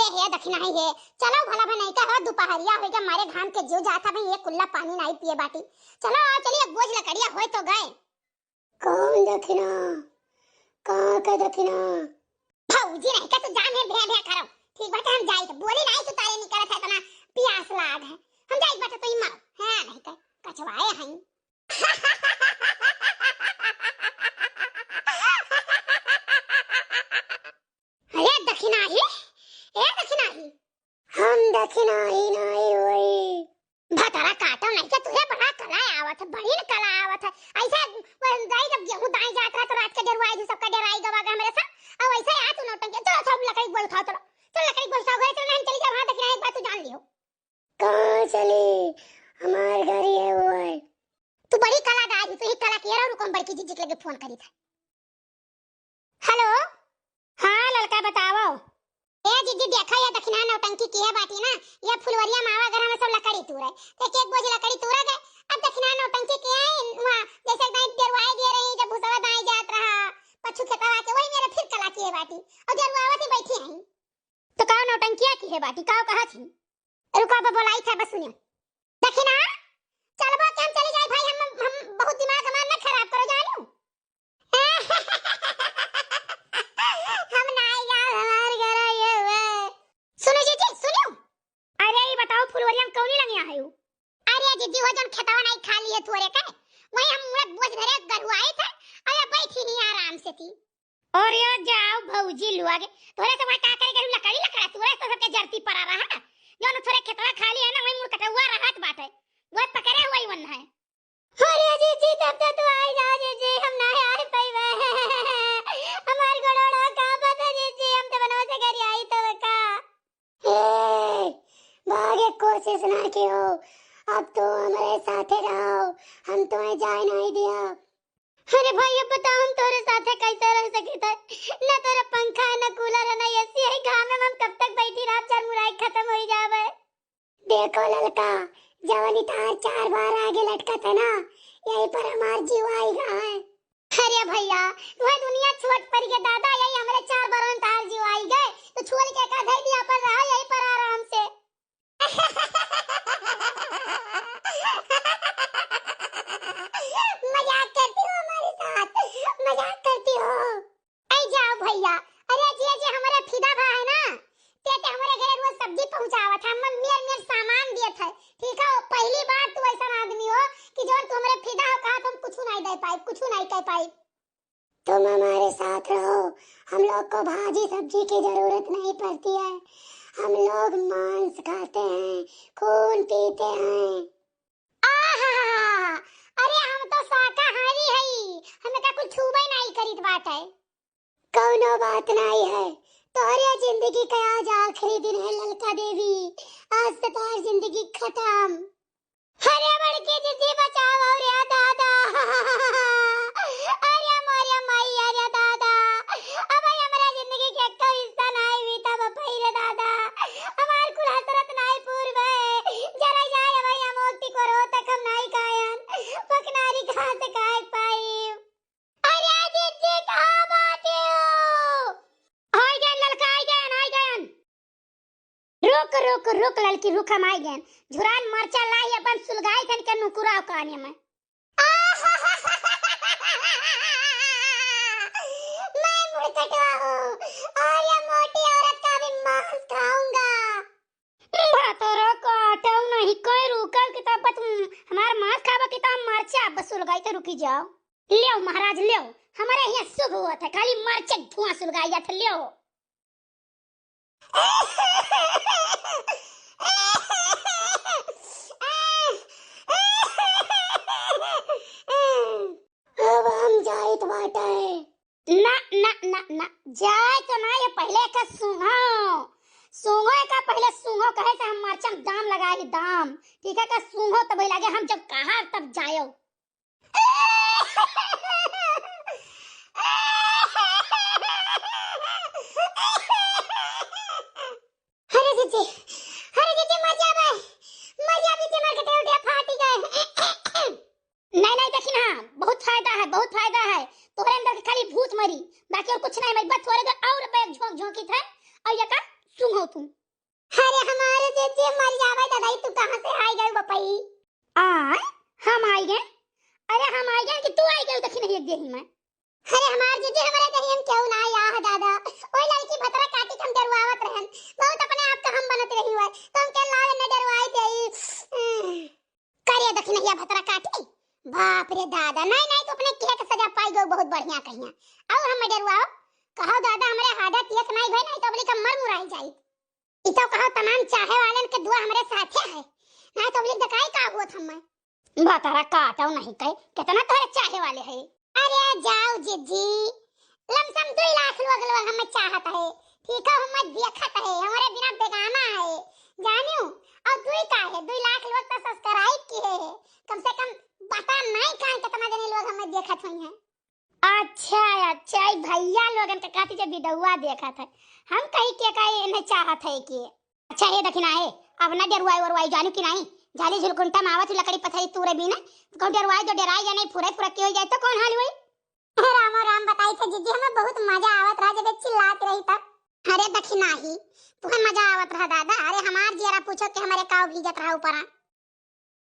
अरे हे दक्षिणा है ये चलो भला भला नहीं कहो दोपहरिया हो गया मारे घाम के जो जाता भाई ये कुल्ला पानी नहीं पिए बाटी चलो आओ चलिए बोझ लकड़िया होय तो गए। कौन दक्षिणा कहाँ का दक्षिणा भौजी नहीं का तो जान है भे भे करो ठीक बात हम जाई तो बोली नहीं तो तारे निकलत है तना प्यास लाग है हम जाई बात तो इमा हां नहीं का कछवाए हैं अरे दक्षिणा ही ए दक्षिणा ही हम दक्षिणा ही नहीं होई भतरा काटो नहीं क्या तुझे बड़ा कला आवत है बड़ी कला आवत है ऐसा दाई जब गेहूं दाई जात रहा तो रात के डरवाई जो सबका डराई गवागा मेरे साथ अब ऐसा आ तू नौटंकी चलो सब लकड़ी गोल उठाओ चलो लकड़ी गोल उठाओ गए चलो हम चली जा वहां तक एक बात तू जान लियो। कहाँ चली हमारे घर ही है वो है तू बड़ी कला दाई तू ही कला केरा और कौन बड़की जीजी लगे फोन करी था। हेलो हां लड़का बताओ ए जीजी देखा ये दक्षिणा नौटंकी की है बाटी ना ये फुलवरिया मावा घर में सब लकड़ी तोड़ है तो एक बोझ लकड़ी तोड़ा गए अब दक्षिणा नौटंकी के वहां जैसे दाई डरवाई दे रही जब भूसवा दाई जात रहा पछू खेतवा के वही मेरे फिर कला की है बाटी और डरवावत ही बैठी हैं तो का नौटंकिया की है बाटी का कहा थी रुको अब बोलाई था बस सुनियो दक्षिणा चलबो केम चली जाए भाई हम बहुत दिमाग हमार ना खराब करो जानू हम ना यार हमार घर आए हुए सुनो जी सुनो अरे ये बताओ फुलवरिया में कौन लंगिया है अरे दीदी वो जन खेतवा नहीं खा लिए थोड़े का वही हम मुरत बोझ धरे गरुआए थे और बैठी नहीं आराम से थी और यो जाओ भौजी लुआगे थोड़े से वहां का करे लकड़ी लकड़ा थोड़े से सबके जरती पर आ रहा है जो न थोड़े खेतवा खाली है ना वही मुड़ कटा हुआ रहत बात है वो पकड़े हुआ ही वन है। अरे जी तब तक तो आई जा जी हम ना आए पाइबे हमार गड़ोड़ा का पता जी हम तो बनवा से घर आई तो का भागे कोशिश ना कियो अब तो हमारे साथ रहो हम तुम्हें जाए नहीं दिया। अरे भाई अब बता हम तोरे साथे कैसे रह सकते न तेरा पंखा न कूलर न एसी है घाम में हम कब तक बैठी रात चार मुराई खत्म हो जावे। देखो ललका जवानी तार 4 बार आगे लटका था ना यही पर हमार जीव आएगा है। अरे भैया वह दुनिया छोड़ पर के दादा यही हमारे 4 बार तार जीव आई गए तो छोड़ के का धर दिया पर रहा यही पर आराम से मजाक करती हो हमारे साथ मजाक करती हो आई जाओ भैया। अरे जी हमारे फिदा भा है ना ते हमारे घर रोज सब्जी पहुंचावा था हम मेर सामान दिए थे ठीक है पहली बार तू ऐसा आदमी हो कि जो तू हमारे फिदा हो कहा तुम कुछ नहीं दे पाई कुछ नहीं कह पाई। तुम हमारे साथ रहो हम लोग को भाजी सब्जी की जरूरत नहीं पड़ती है हम लोग मांस खाते हैं खून पीते हैं। अरे हम तो शाकाहारी हई हमें का कुछ छूबे नहीं करीत बात है कौनो बात नहीं है तोहरे जिंदगी का आज आखिरी दिन है ललका देवी आज से तुम्हारी जिंदगी खत्म। अरे बड़की दीदी बचाओ और या दादा अरे मारिया माई अरे दादा अब हमारा जिंदगी के का हिस्सा नहीं बीता बपैरे दादा हमार कुल हसरत नहीं पूर्व है जरा जाए भाई हम मुक्ति करो तक हम नहीं कायन पकनारी कहां से खाए पाई। अरे दीदी कहां बात हो आई गए ललका आई गए रुक लड़की रुक हम आई गए झुरान मरचा लाई अपन सुलगाई तन के नुकुरा कहानी में मैं मुड़कटवा हूं और ये मोटी औरत का भी मांस खाऊंगा। भातोरो काटो नहीं कोई रुका कि तब तुम हमारा मांस खाबो कि तब मरचा बस सुलगाई तो रुकी जाओ लियो महाराज लियो हमारे यहाँ शुभ हुआ था खाली मरचे धुआं सुलगाई था लियो अब हम जाए तो बाटा है ना जाए तो ना ये पहले का सूंघो का पहले सूंघो कहे से हम मरचम दाम लगाए दाम ठीक है का सूंघो तब लगे हम जब कहा तब जायो अरे जीजी मजा भी मर के उठे फाटी गए नहीं देखी ना बहुत फायदा है तोरे अंदर के खाली भूत मरी बाकी और कुछ नहीं मैं बस थोड़े देर और पे झोंक झोंकी थे और ये का तुम हो तुम। अरे हमारे जीजी मर जावे दादा, तू कहां से आई गई बपई? हम आई गए? अरे हम आई गए कि तू आई गई देखी नहीं एक देही में? अरे हमार जीजी हमारे दही हम क्यों ना आया है दादा? ओए लड़की भतरा काटी हम डरवावत रहन, बहुत अपने आप का हम बनत रही हुआ तो हम के लावे न डरवाई देई। करे देखी नहीं भतरा काटी, बाप रे दादा, नहीं नहीं तो अपने के सजा पाई गो बहुत बढ़िया कहिया। और हम डरवाओ कहो दादा हमरे आदत ये नहीं भई, नहीं तो अपने कमर मुराई जाई। ई तो कहो तमाम चाहे वालन के दुआ हमरे साथे है, नहीं तो अपने दकाई का होत हम भतरा काटो नहीं कहे, कितना तोरे चाहे वाले है। अरे जाओ जीजी, लमसम 2 लाख लोग हमें चाहत है, ठीक है हम देखत है, हमारे बिना बेगाना है जानियो। और 2 का है 2 लाख लोग तो सब्सक्राइब की है, कम से कम बता नहीं कहां कितना जने लोग हमें देखत हुई हैं। अच्छा अच्छा भैया लोगन के काती जब विदुआ देखा था, हम कहीं के कहे नहीं चाहत है कि अच्छा ये देखना है अब ना डरवाई और वाई जानू कि नहीं, जाली झुलकुंटा मावत लकड़ी पथरी तूरे भी ना को डरवाई जो डराई या नहीं पूरे पूरा के हो जाए तो कौन हाल हुई? राम राम बताई थे जीजी, हमें बहुत मजा आवत रहा जब चिल्लात रही तब। अरे देखना ही तुम्हें मजा आवत रहा दादा। अरे हमार जरा पूछो कि हमारे काव भीजत रहा ऊपर।